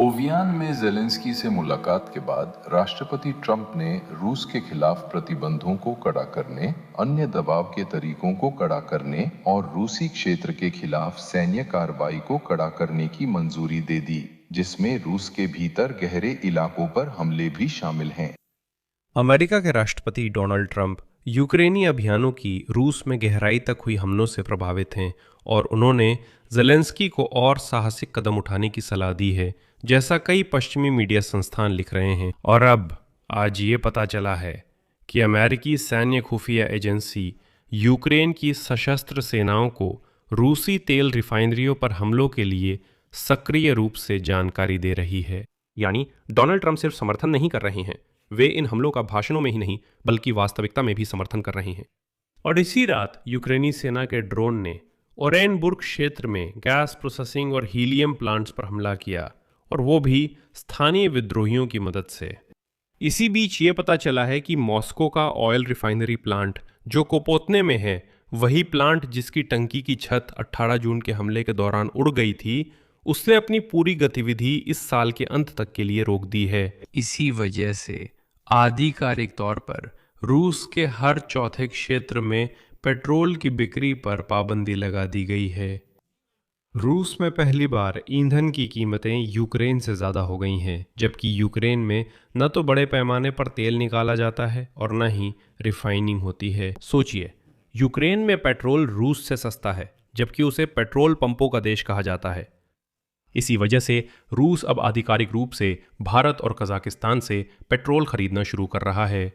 ओवियान में जेलेंस्की से मुलाकात के बाद राष्ट्रपति ट्रंप ने रूस के खिलाफ प्रतिबंधों को कड़ा करने, अन्य दबाव के तरीकों को कड़ा करने और रूसी क्षेत्र के खिलाफ सैन्य कार्रवाई को कड़ा करने की मंजूरी दे दी, जिसमें रूस के भीतर गहरे इलाकों पर हमले भी शामिल हैं। अमेरिका के राष्ट्रपति डोनाल्ड ट्रंप यूक्रेनी अभियानों की रूस में गहराई तक हुई हमलों से प्रभावित हैं और उन्होंने जेलेंस्की को और साहसिक कदम उठाने की सलाह दी है, जैसा कई पश्चिमी मीडिया संस्थान लिख रहे हैं। और अब आज ये पता चला है कि अमेरिकी सैन्य खुफिया एजेंसी यूक्रेन की सशस्त्र सेनाओं को रूसी तेल रिफाइनरियों पर हमलों के लिए सक्रिय रूप से जानकारी दे रही है। यानी डोनाल्ड ट्रंप सिर्फ समर्थन नहीं कर रहे हैं, वे इन हमलों का भाषणों में ही नहीं बल्कि वास्तविकता में भी समर्थन कर रहे हैं। और इसी रात यूक्रेनी सेना के ड्रोन ने ओरेनबुर्ग क्षेत्र में गैस प्रोसेसिंग और हीलियम प्लांट्स पर हमला किया, और वो भी स्थानीय विद्रोहियों की मदद से। इसी बीच ये पता चला है कि मॉस्को का ऑयल रिफाइनरी प्लांट जो कोपोतने में है, वही प्लांट जिसकी टंकी की छत 18 जून के हमले के दौरान उड़ गई थी, उसने अपनी पूरी गतिविधि इस साल के अंत तक के लिए रोक दी है। इसी वजह से आधिकारिक तौर पर रूस के हर चौथे क्षेत्र में पेट्रोल की बिक्री पर पाबंदी लगा दी गई है। रूस में पहली बार ईंधन की कीमतें यूक्रेन से ज़्यादा हो गई हैं, जबकि यूक्रेन में न तो बड़े पैमाने पर तेल निकाला जाता है और न ही रिफाइनिंग होती है। सोचिए, यूक्रेन में पेट्रोल रूस से सस्ता है, जबकि उसे पेट्रोल पंपों का देश कहा जाता है। इसी वजह से रूस अब आधिकारिक रूप से भारत और कजाकिस्तान से पेट्रोल खरीदना शुरू कर रहा है।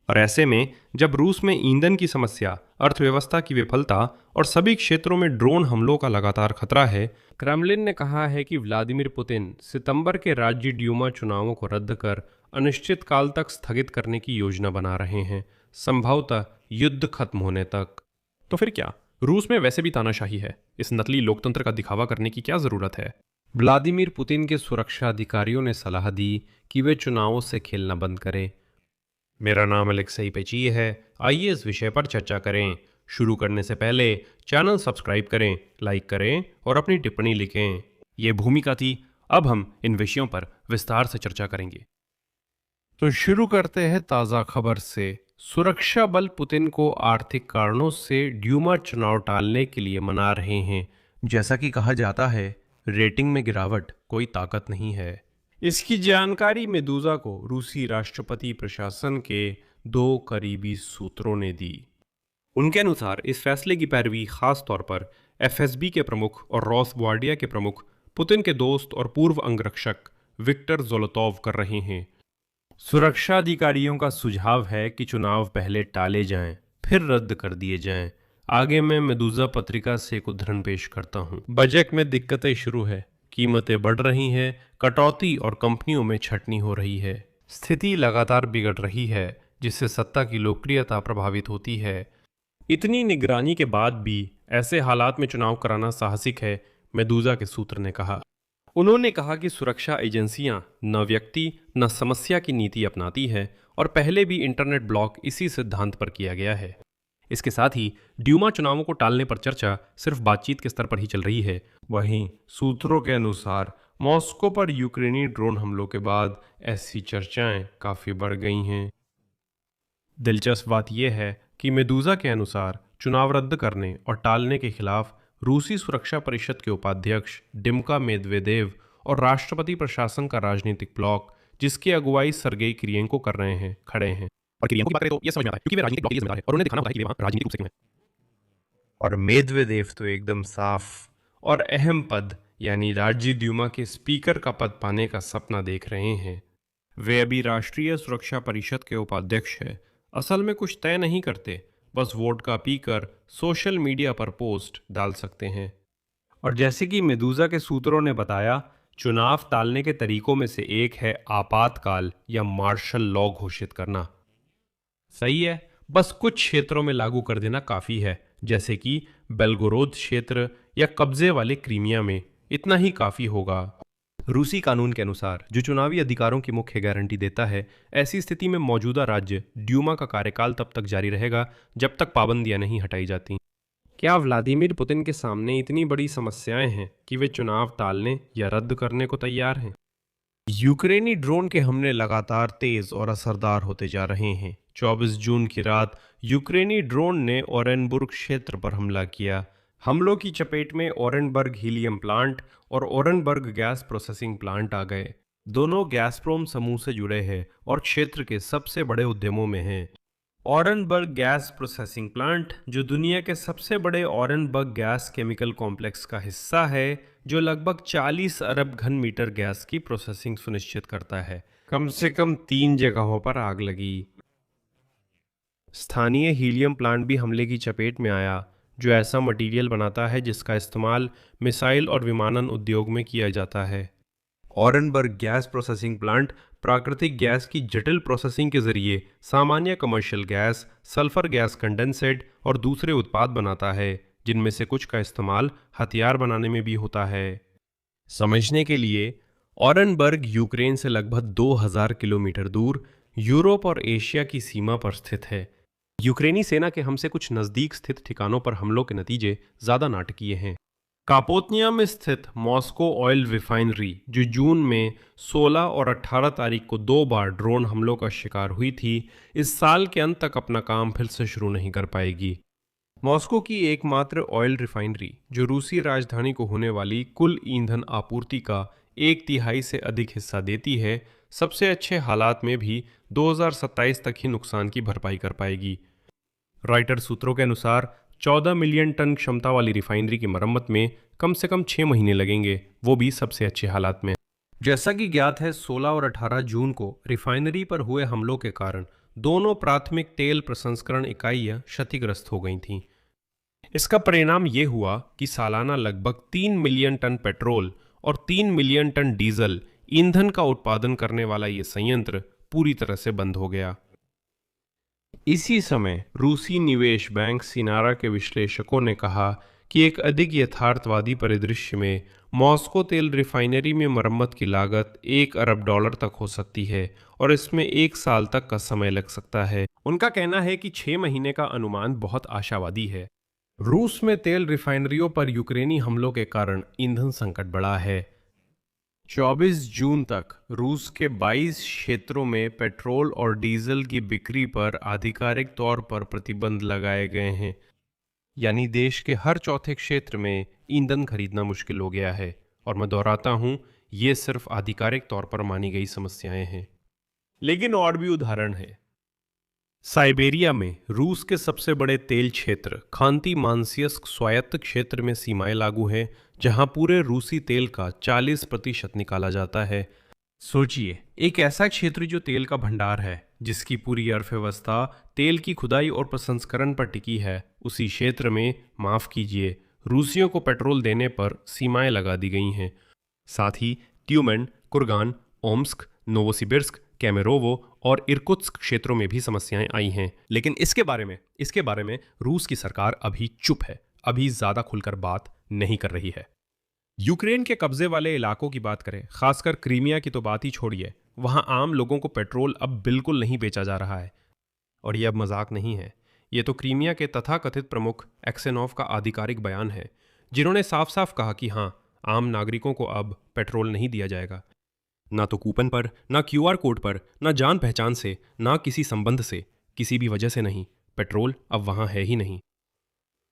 और ऐसे में जब रूस में ईंधन की समस्या, अर्थव्यवस्था की विफलता और सभी क्षेत्रों में ड्रोन हमलों का लगातार खतरा है, क्रेमलिन ने कहा है कि व्लादिमीर पुतिन सितंबर के राज्य ड्यूमा चुनावों को रद्द कर अनिश्चित काल तक स्थगित करने की योजना बना रहे हैं, संभवतः युद्ध खत्म होने तक। तो फिर क्या, रूस में वैसे भी तानाशाही है, इस नकली लोकतंत्र का दिखावा करने की क्या जरूरत है? व्लादिमीर पुतिन के सुरक्षा अधिकारियों ने सलाह दी कि वे चुनावों से खेलना बंद करें। मेरा नाम अलेक्सई पेची है, आइए इस विषय पर चर्चा करें। शुरू करने से पहले चैनल सब्सक्राइब करें, लाइक करें और अपनी टिप्पणी लिखें। ये भूमिका थी, अब हम इन विषयों पर विस्तार से चर्चा करेंगे। तो शुरू करते हैं ताज़ा खबर से। सुरक्षा बल पुतिन को आर्थिक कारणों से ड्यूमा चुनाव टालने के लिए मना रहे हैं। जैसा कि कहा जाता है, रेटिंग में गिरावट कोई ताकत नहीं है। इसकी जानकारी मेदूजा को रूसी राष्ट्रपति प्रशासन के 2 करीबी सूत्रों ने दी। उनके अनुसार इस फैसले की पैरवी खास तौर पर एफएसबी के प्रमुख और रॉसग्वार्डिया के प्रमुख, पुतिन के दोस्त और पूर्व अंगरक्षक विक्टर जोलोतोव कर रहे हैं। सुरक्षा अधिकारियों का सुझाव है कि चुनाव पहले टाले जाएं, फिर रद्द कर दिए जाएं। आगे मैं मेदूजा पत्रिका से एक उद्धरण पेश करता हूं। बजट में दिक्कतें शुरू है, कीमतें बढ़ रही हैं, कटौती और कंपनियों में छटनी हो रही है। स्थिति लगातार बिगड़ रही है, जिससे सत्ता की लोकप्रियता प्रभावित होती है। इतनी निगरानी के बाद भी ऐसे हालात में चुनाव कराना साहसिक है, मेदूजा के सूत्र ने कहा। उन्होंने कहा कि सुरक्षा एजेंसियां न व्यक्ति न समस्या की नीति अपनाती है और पहले भी इंटरनेट ब्लॉक इसी सिद्धांत पर किया गया है। इसके साथ ही ड्यूमा चुनावों को टालने पर चर्चा सिर्फ बातचीत के स्तर पर ही चल रही है। वहीं सूत्रों के अनुसार मॉस्को पर यूक्रेनी ड्रोन हमलों के बाद ऐसी चर्चाएं काफी बढ़ गई हैं। दिलचस्प बात यह है कि मेदूजा के अनुसार चुनाव रद्द करने और टालने के खिलाफ रूसी सुरक्षा परिषद के उपाध्यक्ष डिम्का मेदवेदेव और राष्ट्रपति प्रशासन का राजनीतिक ब्लॉक, जिसकी अगुवाई सर्गेई किरियेंको कर रहे हैं, खड़े हैं। और किरियेंको की बात करें तो यह समझ में आता है, क्योंकि वे राजनीतिक ब्लॉक के लिए जिम्मेदार हैं और उन्हें दिखाना होता है कि वे वहां राजनीतिक रूप से क्यों हैं। और मेदवेदेव तो एकदम साफ और अहम पद यानी राज्य ड्यूमा के स्पीकर का पद पाने का सपना देख रहे हैं। वे अभी राष्ट्रीय सुरक्षा परिषद के उपाध्यक्ष हैं, असल में कुछ तय नहीं करते, बस वोट का पीकर सोशल मीडिया पर पोस्ट डाल सकते हैं। और जैसे कि मेदूजा के सूत्रों ने बताया, चुनाव टालने के तरीकों में से एक है आपातकाल या मार्शल लॉ घोषित करना। सही है, बस कुछ क्षेत्रों में लागू कर देना काफी है, जैसे कि बेलगोरोद क्षेत्र या कब्जे वाले क्रीमिया में। इतना ही काफी होगा। रूसी कानून के अनुसार जो चुनावी अधिकारों की मुख्य गारंटी देता है, ऐसी स्थिति में मौजूदा राज्य ड्यूमा का कार्यकाल तब तक जारी रहेगा जब तक पाबंदियां नहीं हटाई जाती। क्या व्लादिमीर पुतिन के सामने इतनी बड़ी समस्याएं हैं कि वे चुनाव टालने या रद्द करने को तैयार हैं? यूक्रेनी ड्रोन के हमले लगातार तेज और असरदार होते जा रहे हैं। 24 जून की रात यूक्रेनी ड्रोन ने ओरेनबुर्ग क्षेत्र पर हमला किया। हमलों की चपेट में ओरेनबर्ग हीलियम प्लांट और ओरेनबर्ग गैस प्रोसेसिंग प्लांट आ गए। दोनों गैसप्रोम समूह से जुड़े हैं और क्षेत्र के सबसे बड़े उद्यमों में हैं। ओरेनबर्ग गैस प्रोसेसिंग प्लांट, जो दुनिया के सबसे बड़े ओरेनबर्ग गैस केमिकल कॉम्प्लेक्स का हिस्सा है, जो लगभग 40 अरब घन मीटर गैस की प्रोसेसिंग सुनिश्चित करता है। कम से कम 3 जगहों पर आग लगी। स्थानीय हीलियम प्लांट भी हमले की चपेट में आया, जो ऐसा मटेरियल बनाता है जिसका इस्तेमाल मिसाइल और विमानन उद्योग में किया जाता है। ओरेनबर्ग गैस प्रोसेसिंग प्लांट प्राकृतिक गैस की जटिल प्रोसेसिंग के जरिए सामान्य commercial gas, sulphur gas condensate और दूसरे उत्पाद बनाता है, जिनमें से कुछ का इस्तेमाल हथियार बनाने में भी होता है। समझने के लिए, ओरेनबर्ग यूक्रेन से लगभग 2000 किलोमीटर दूर यूरोप और एशिया की सीमा पर स्थित है। यूक्रेनी सेना के हमसे कुछ नज़दीक स्थित ठिकानों पर हमलों के नतीजे ज़्यादा नाटकीय हैं। कापोतनिया में स्थित मॉस्को ऑयल रिफाइनरी, जो जून में 16 और 18 तारीख को 2 बार ड्रोन हमलों का शिकार हुई थी, इस साल के अंत तक अपना काम फिर से शुरू नहीं कर पाएगी। मॉस्को की एकमात्र ऑयल रिफाइनरी, जो रूसी राजधानी को होने वाली कुल ईंधन आपूर्ति का 1/3 से अधिक हिस्सा देती है, सबसे अच्छे हालात में भी 2027 तक ही नुकसान की भरपाई कर पाएगी। रॉयटर सूत्रों के अनुसार 14 मिलियन टन क्षमता वाली रिफाइनरी की मरम्मत में कम से कम 6 महीने लगेंगे, वो भी सबसे अच्छे हालात में। जैसा कि ज्ञात है, 16 और 18 जून को रिफाइनरी पर हुए हमलों के कारण दोनों प्राथमिक तेल प्रसंस्करण इकाइयां क्षतिग्रस्त हो गई थीं। इसका परिणाम ये हुआ कि सालाना लगभग 3 मिलियन टन पेट्रोल और 3 मिलियन टन डीजल ईंधन का उत्पादन करने वाला ये संयंत्र पूरी तरह से बंद हो गया। इसी समय रूसी निवेश बैंक सिनारा के विश्लेषकों ने कहा कि एक अधिक यथार्थवादी परिदृश्य में मॉस्को तेल रिफाइनरी में मरम्मत की लागत $1 अरब तक हो सकती है और इसमें 1 साल तक का समय लग सकता है। उनका कहना है कि 6 महीने का अनुमान बहुत आशावादी है। रूस में तेल रिफाइनरियों पर यूक्रेनी हमलों के कारण ईंधन संकट बढ़ा है। 24 जून तक रूस के 22 क्षेत्रों में पेट्रोल और डीजल की बिक्री पर आधिकारिक तौर पर प्रतिबंध लगाए गए हैं, यानी देश के हर चौथे क्षेत्र में ईंधन खरीदना मुश्किल हो गया है। और मैं दोहराता हूं, ये सिर्फ आधिकारिक तौर पर मानी गई समस्याएं हैं, लेकिन और भी उदाहरण है। साइबेरिया में रूस के सबसे बड़े तेल क्षेत्र खांती मानसियस्क स्वायत्त क्षेत्र में सीमाएं लागू हैं, जहां पूरे रूसी तेल का 40% निकाला जाता है। सोचिए, एक ऐसा क्षेत्र जो तेल का भंडार है, जिसकी पूरी अर्थव्यवस्था तेल की खुदाई और प्रसंस्करण पर टिकी है, उसी क्षेत्र में, माफ कीजिए, रूसियों को पेट्रोल देने पर सीमाएं लगा दी गई हैं। साथ ही ट्यूमेन, कुर्गान, ओम्स्क, नोवोसिबिर्स्क, केमेरोवो और इरकुत्स्क क्षेत्रों में भी समस्याएं आई हैं। लेकिन इसके बारे में रूस की सरकार अभी चुप है, अभी ज्यादा खुलकर बात नहीं कर रही है। यूक्रेन के कब्जे वाले इलाकों की बात करें, खासकर क्रीमिया की तो बात ही छोड़िए, वहां आम लोगों को पेट्रोल अब बिल्कुल नहीं बेचा जा रहा है। और ये अब मजाक नहीं है, ये तो क्रीमिया के तथाकथित प्रमुख एक्सेनोव का आधिकारिक बयान है, जिन्होंने साफ साफ कहा कि हाँ, आम नागरिकों को अब पेट्रोल नहीं दिया जाएगा। ना तो कूपन पर, ना QR कोड पर, ना जान पहचान से, ना किसी संबंध से, किसी भी वजह से नहीं, पेट्रोल अब वहां है ही नहीं।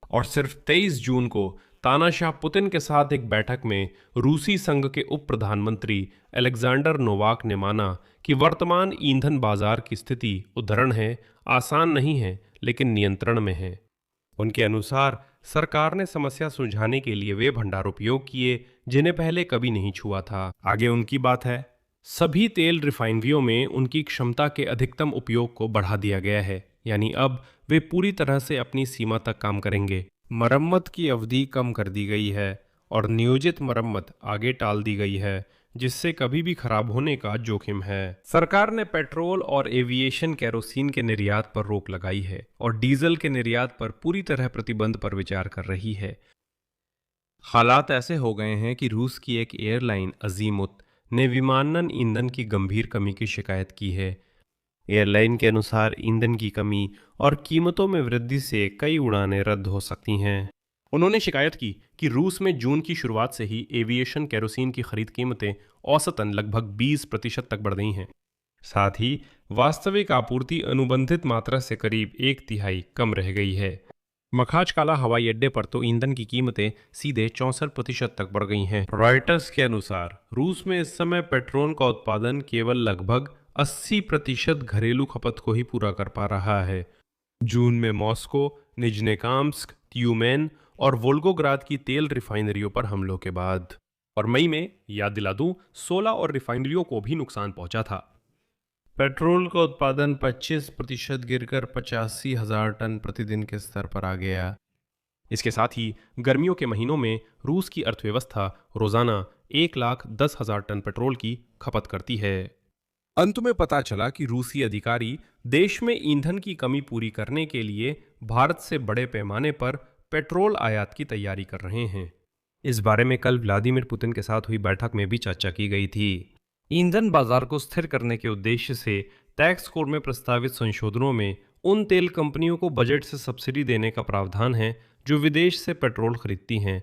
और सिर्फ 23 जून को तानाशाह पुतिन के साथ एक बैठक में रूसी संघ के उप प्रधानमंत्री अलेक्जेंडर नोवाक ने माना कि वर्तमान ईंधन बाजार की स्थिति उदाहरण है, आसान नहीं है, लेकिन नियंत्रण में है। उनके अनुसार सरकार ने समस्या सुलझाने के लिए वे भंडार उपयोग किए जिन्हें पहले कभी नहीं छुआ था। आगे उनकी बात है, सभी तेल रिफाइनरियों में उनकी क्षमता के अधिकतम उपयोग को बढ़ा दिया गया है, यानी अब वे पूरी तरह से अपनी सीमा तक काम करेंगे। मरम्मत की अवधि कम कर दी गई है और नियोजित मरम्मत आगे टाल दी गई है, जिससे कभी भी खराब होने का जोखिम है। सरकार ने पेट्रोल और एविएशन केरोसिन के निर्यात पर रोक लगाई है और डीजल के निर्यात पर पूरी तरह प्रतिबंध पर विचार कर रही है। हालात ऐसे हो गए हैं कि रूस की एक एयरलाइन अजीमुत ने विमानन ईंधन की गंभीर कमी की शिकायत की है। एयरलाइन के अनुसार ईंधन की कमी और कीमतों में वृद्धि से कई उड़ानें रद्द हो सकती हैं। उन्होंने शिकायत की कि रूस में जून की शुरुआत से ही एविएशन केरोसिन की खरीद कीमतें औसतन लगभग 20% तक बढ़ गई हैं। साथ ही वास्तविक आपूर्ति अनुबंधित मात्रा से करीब 1/3 कम रह गई है। मखाचकाला हवाई अड्डे पर तो ईंधन की कीमतें सीधे 64% तक बढ़ गई हैं। रॉयटर्स के अनुसार रूस में इस समय पेट्रोल का उत्पादन केवल लगभग 80% घरेलू खपत को ही पूरा कर पा रहा है। जून में मॉस्को, निजनेकाम्स्क, त्यूमेन और वोल्गोग्राद की तेल रिफाइनरियों पर हमलों के बाद, और मई में याद दिला दूं 16 और रिफाइनरियों को भी नुकसान पहुंचा था। पेट्रोल का उत्पादन 25% गिरकर 85,000 टन प्रतिदिन के स्तर पर आ गया। इसके साथ ही गर्मियों के महीनों में रूस की अर्थव्यवस्था रोजाना 1,10,000 टन पेट्रोल की खपत करती है। अंत में पता चला कि रूसी अधिकारी देश में ईंधन की कमी पूरी करने के लिए भारत से बड़े पैमाने पर पेट्रोल आयात की तैयारी कर रहे हैं। इस बारे में कल व्लादिमीर पुतिन के साथ हुई बैठक में भी चर्चा की गई थी। ईंधन बाजार को स्थिर करने के उद्देश्य से टैक्स कोड में प्रस्तावित संशोधनों में उन तेल कंपनियों को बजट से सब्सिडी देने का प्रावधान है जो विदेश से पेट्रोल खरीदती हैं,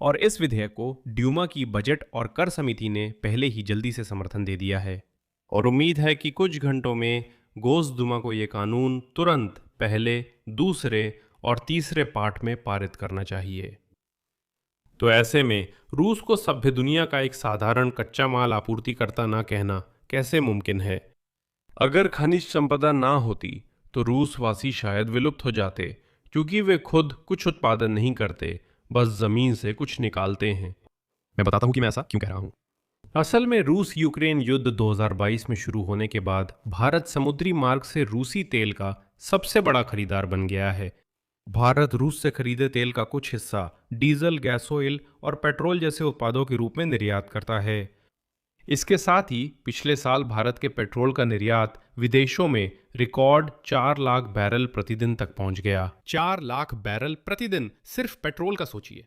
और इस विधेयक को ड्यूमा की बजट और कर समिति ने पहले ही जल्दी से समर्थन दे दिया है, और उम्मीद है कि कुछ घंटों में गोसदुमा को ये कानून तुरंत पहले, दूसरे और तीसरे पाठ में पारित करना चाहिए। तो ऐसे में रूस को सभ्य दुनिया का एक साधारण कच्चा माल आपूर्तिकर्ता ना कहना कैसे मुमकिन है? अगर खनिज संपदा ना होती तो रूसवासी शायद विलुप्त हो जाते, क्योंकि वे खुद कुछ उत्पादन नहीं करते, बस जमीन से कुछ निकालते हैं। मैं बताता हूं कि मैं ऐसा क्यों कह रहा हूं। असल में रूस यूक्रेन युद्ध 2022 में शुरू होने के बाद भारत समुद्री मार्ग से रूसी तेल का सबसे बड़ा खरीदार बन गया है। भारत रूस से खरीदे तेल का कुछ हिस्सा डीजल, गैसोइल और पेट्रोल जैसे उत्पादों के रूप में निर्यात करता है। इसके साथ ही पिछले साल भारत के पेट्रोल का निर्यात विदेशों में रिकॉर्ड 4 लाख बैरल प्रतिदिन तक पहुंच गया। 4 लाख बैरल प्रतिदिन सिर्फ पेट्रोल का सोचिए।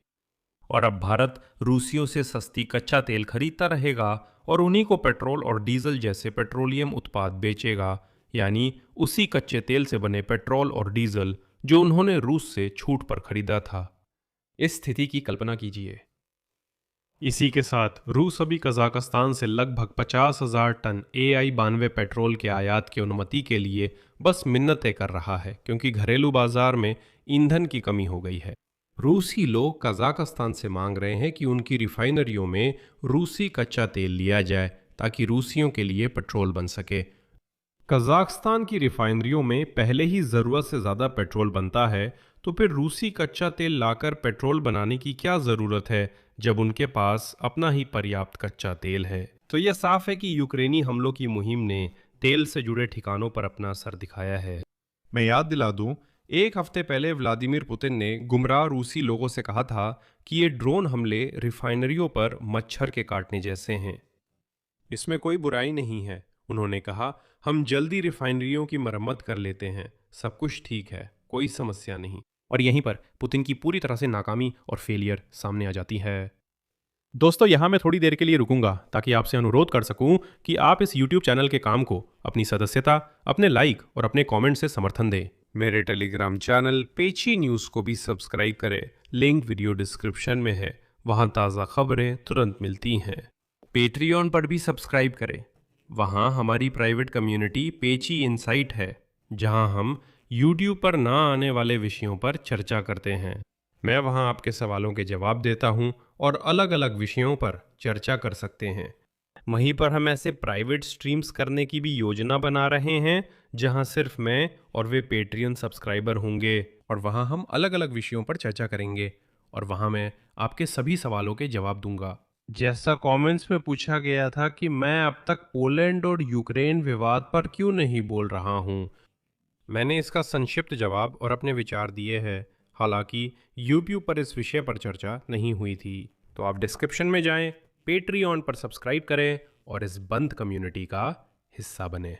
और अब भारत रूसियों से सस्ती कच्चा तेल खरीदता रहेगा और उन्हीं को पेट्रोल और डीजल जैसे पेट्रोलियम उत्पाद बेचेगा, यानी उसी कच्चे तेल से बने पेट्रोल और डीजल जो उन्होंने रूस से छूट पर खरीदा था। इस स्थिति की कल्पना कीजिए। इसी के साथ रूस अभी कजाकिस्तान से लगभग 50,000 टन AI-92 पेट्रोल के आयात की अनुमति के लिए बस मिन्नतें कर रहा है, क्योंकि घरेलू बाजार में ईंधन की कमी हो गई है। रूसी लोग कजाकिस्तान से मांग रहे हैं कि उनकी रिफाइनरियों में रूसी कच्चा तेल लिया जाए ताकि रूसियों के लिए पेट्रोल बन सके। कजाकिस्तान की रिफाइनरियों में पहले ही ज़रूरत से ज़्यादा पेट्रोल बनता है, तो फिर रूसी कच्चा तेल लाकर पेट्रोल बनाने की क्या ज़रूरत है जब उनके पास अपना ही पर्याप्त कच्चा तेल है। तो यह साफ है कि यूक्रेनी हमलों की मुहिम ने तेल से जुड़े ठिकानों पर अपना असर दिखाया है। मैं याद दिला दूं, एक हफ्ते पहले व्लादिमीर पुतिन ने गुमराह रूसी लोगों से कहा था कि ये ड्रोन हमले रिफाइनरियों पर मच्छर के काटने जैसे हैं। इसमें कोई बुराई नहीं है। उन्होंने कहा, हम जल्दी रिफाइनरियों की मरम्मत कर लेते हैं, सब कुछ ठीक है, कोई समस्या नहीं। और यहीं पर पुतिन की पूरी तरह से नाकामी और फेलियर सामने आ जाती है। दोस्तों, यहाँ मैं थोड़ी देर के लिए रुकूंगा ताकि आपसे अनुरोध कर सकूं कि आप इस YouTube चैनल के काम को अपनी सदस्यता, अपने लाइक और अपने कमेंट से समर्थन दें। मेरे टेलीग्राम चैनल पेची न्यूज़ को भी सब्सक्राइब करें, लिंक वीडियो डिस्क्रिप्शन में है, वहाँ ताज़ा खबरें तुरंत मिलती हैं। पेट्रियन पर भी सब्सक्राइब करें, वहाँ हमारी प्राइवेट कम्युनिटी पेची इनसाइट है, जहाँ हम YouTube पर ना आने वाले विषयों पर चर्चा करते हैं। मैं वहाँ आपके सवालों के जवाब देता हूँ और अलग अलग विषयों पर चर्चा कर सकते हैं। वहीं पर हम ऐसे प्राइवेट स्ट्रीम्स करने की भी योजना बना रहे हैं, जहाँ सिर्फ मैं और वे पेट्रियन सब्सक्राइबर होंगे, और वहाँ हम अलग अलग विषयों पर चर्चा करेंगे और वहाँ मैं आपके सभी सवालों के जवाब दूंगा। जैसा कमेंट्स में पूछा गया था कि मैं अब तक पोलैंड और यूक्रेन विवाद पर क्यों नहीं बोल रहा हूँ, मैंने इसका संक्षिप्त जवाब और अपने विचार दिए हैं। हालांकि YouTube पर इस विषय पर चर्चा नहीं हुई थी, तो आप डिस्क्रिप्शन में जाएं, पेट्रियन पर सब्सक्राइब करें और इस बंद कम्युनिटी का हिस्सा बने।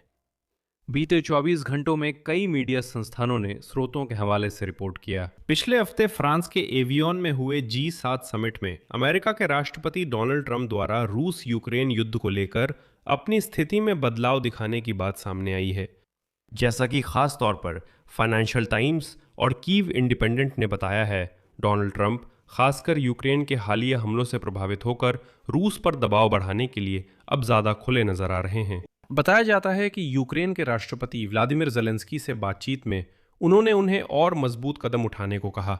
बीते 24 घंटों में कई मीडिया संस्थानों ने स्रोतों के हवाले से रिपोर्ट किया। पिछले हफ्ते फ्रांस के एवियन में हुए G7 समिट में अमेरिका के राष्ट्रपति डोनाल्ड ट्रंप द्वारा रूस यूक्रेन युद्ध को लेकर अपनी स्थिति में बदलाव दिखाने की बात सामने आई है। जैसा कि खास तौर पर फाइनेंशियल टाइम्स और कीव इंडिपेंडेंट ने बताया है, डोनाल्ड ट्रंप खासकर यूक्रेन के हालिया हमलों से प्रभावित होकर रूस पर दबाव बढ़ाने के लिए अब ज़्यादा खुले नजर आ रहे हैं। बताया जाता है कि यूक्रेन के राष्ट्रपति व्लादिमीर ज़ेलेंस्की से बातचीत में उन्होंने उन्हें और मजबूत कदम उठाने को कहा।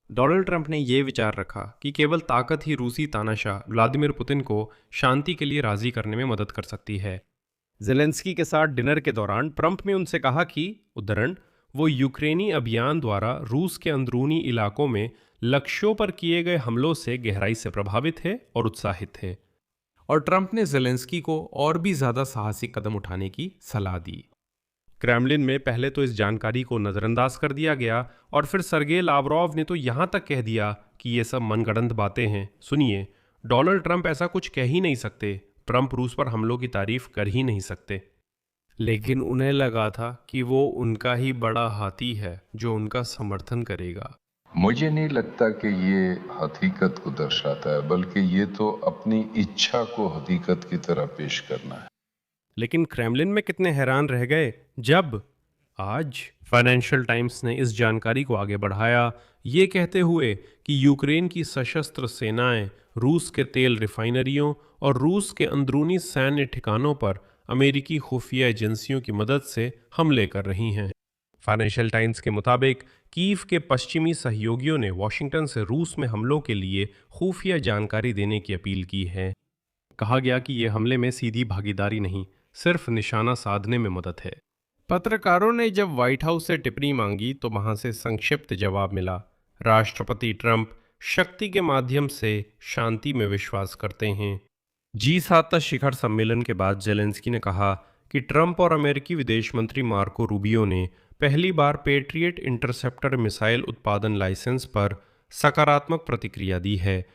डोनाल्ड ट्रंप ने यह विचार रखा कि केवल ताकत ही रूसी तानाशाह व्लादिमीर पुतिन को शांति के लिए राजी करने में मदद कर सकती है। ज़ेलेंस्की के साथ डिनर के दौरान ट्रंप ने उनसे कहा कि उद्धरण वो यूक्रेनी अभियान द्वारा रूस के अंदरूनी इलाकों में लक्ष्यों पर किए गए हमलों से गहराई से प्रभावित है और उत्साहित थे। और ट्रंप ने ज़ेलेंस्की को और भी ज़्यादा साहसिक कदम उठाने की सलाह दी। क्रेमलिन में पहले तो इस जानकारी को नज़रअंदाज कर दिया गया और फिर सर्गेई लावरोव ने तो यहाँ तक कह दिया कि ये सब मनगढ़ंत बातें हैं। सुनिए, डोनाल्ड ट्रंप ऐसा कुछ कह ही नहीं सकते, ट्रंप रूस पर हमलों की तारीफ कर ही नहीं सकते। लेकिन उन्हें लगा था कि वो उनका ही बड़ा हाथी है जो उनका समर्थन करेगा। मुझे नहीं लगता कि ये हकीकत को दर्शाता है, बल्कि ये तो अपनी इच्छा को हकीकत की तरह पेश करना है। लेकिन क्रेमलिन में कितने हैरान रह गए जब आज फाइनेंशियल टाइम्स ने इस जानकारी को आगे बढ़ाया, ये कहते हुए कि यूक्रेन की सशस्त्र सेनाएं रूस के तेल रिफाइनरियों और रूस के अंदरूनी सैन्य ठिकानों पर अमेरिकी खुफिया एजेंसियों की मदद से हमले कर रही हैं। फाइनेंशियल टाइम्स के मुताबिक कीव के पश्चिमी सहयोगियों ने वॉशिंगटन से रूस में हमलों के लिए खुफिया जानकारी देने की अपील की है। कहा गया कि यह हमले में सीधी भागीदारी नहीं, सिर्फ निशाना साधने में मदद है। पत्रकारों ने जब व्हाइट हाउस से टिप्पणी मांगी तो वहां से संक्षिप्त जवाब मिला। राष्ट्रपति ट्रंप शक्ति के माध्यम से शांति में विश्वास करते हैं। G7 शिखर सम्मेलन के बाद ज़ेलेंस्की ने कहा कि ट्रंप और अमेरिकी विदेश मंत्री मार्को रूबियो ने पहली बार पेट्रियट इंटरसेप्टर मिसाइल उत्पादन लाइसेंस पर सकारात्मक प्रतिक्रिया दी है।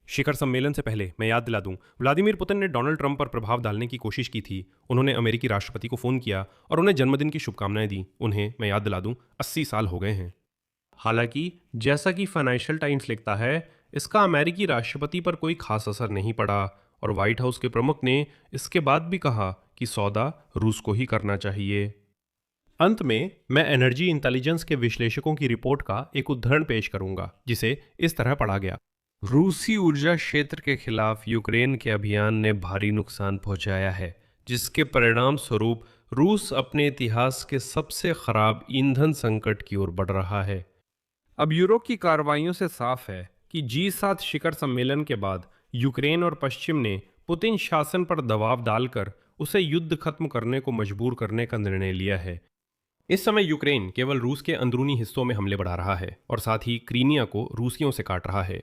शिखर सम्मेलन से पहले मैं याद दिला दूं, व्लादिमीर पुतिन ने डोनाल्ड ट्रंप पर प्रभाव डालने की कोशिश की थी। उन्होंने अमेरिकी राष्ट्रपति को फ़ोन किया और उन्हें जन्मदिन की शुभकामनाएं दी। उन्हें, मैं याद दिला दूं, 80 साल हो गए हैं। हालांकि जैसा कि फाइनेंशियल टाइम्स लिखता है, इसका अमेरिकी राष्ट्रपति पर कोई खास असर नहीं पड़ा और व्हाइट हाउस के प्रमुख ने इसके बाद भी कहा कि सौदा रूस को ही करना चाहिए। अंत में मैं एनर्जी इंटेलिजेंस के विश्लेषकों की रिपोर्ट का एक उद्धरण पेश करूंगा, जिसे इस तरह पढ़ा गया। रूसी ऊर्जा क्षेत्र के खिलाफ यूक्रेन के अभियान ने भारी नुकसान पहुंचाया है, जिसके परिणाम स्वरूप रूस अपने इतिहास के सबसे खराब ईंधन संकट की ओर बढ़ रहा है। अब यूरोप की कार्रवाइयों से साफ है कि G7 शिखर सम्मेलन के बाद यूक्रेन और पश्चिम ने पुतिन शासन पर दबाव डालकर उसे युद्ध खत्म करने को मजबूर करने का निर्णय लिया है। इस समय यूक्रेन केवल रूस के अंदरूनी हिस्सों में हमले बढ़ा रहा है और साथ ही क्रीमिया को रूसियों से काट रहा है।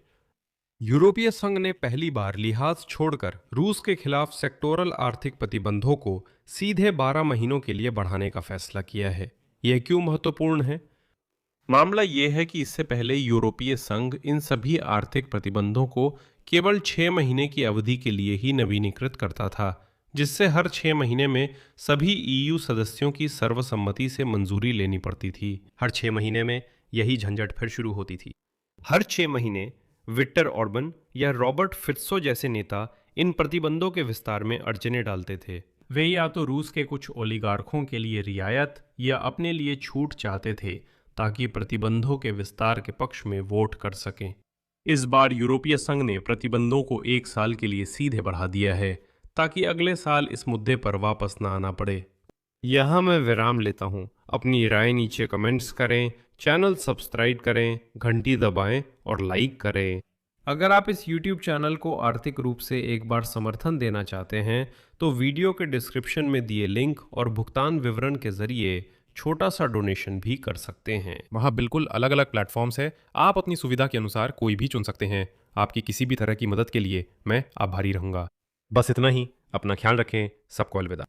यूरोपीय संघ ने पहली बार लिहाज छोड़कर रूस के खिलाफ सेक्टोरल आर्थिक प्रतिबंधों को सीधे 12 महीनों के लिए बढ़ाने का फैसला किया है। यह क्यों महत्वपूर्ण है? मामला यह है कि इससे पहले यूरोपीय संघ इन सभी आर्थिक प्रतिबंधों को केवल 6 महीने की अवधि के लिए ही नवीनीकृत करता था, जिससे हर 6 महीने में सभी EU सदस्यों की सर्वसम्मति से मंजूरी लेनी पड़ती थी। हर 6 महीने में यही झंझट फिर शुरू होती थी। हर 6 महीने विक्टर ऑर्बन या रॉबर्ट फित्सो जैसे नेता इन प्रतिबंधों के विस्तार में अड़चनें डालते थे। वे या तो रूस के कुछ ओलिगार्कों के लिए रियायत या अपने लिए छूट चाहते थे ताकि प्रतिबंधों के विस्तार के पक्ष में वोट कर सकें। इस बार यूरोपीय संघ ने प्रतिबंधों को 1 साल के लिए सीधे बढ़ा दिया है ताकि अगले साल इस मुद्दे पर वापस न आना पड़े। यहाँ मैं विराम लेता हूँ। अपनी राय नीचे कमेंट्स करें, चैनल सब्सक्राइब करें, घंटी दबाएं और लाइक करें। अगर आप इस YouTube चैनल को आर्थिक रूप से एक बार समर्थन देना चाहते हैं तो वीडियो के डिस्क्रिप्शन में दिए लिंक और भुगतान विवरण के जरिए छोटा सा डोनेशन भी कर सकते हैं। वहाँ बिल्कुल अलग अलग प्लेटफॉर्म्स है, आप अपनी सुविधा के अनुसार कोई भी चुन सकते हैं। आपकी किसी भी तरह की मदद के लिए मैं आभारी रहूँगा। बस इतना ही। अपना ख्याल रखें। सबको अलविदा।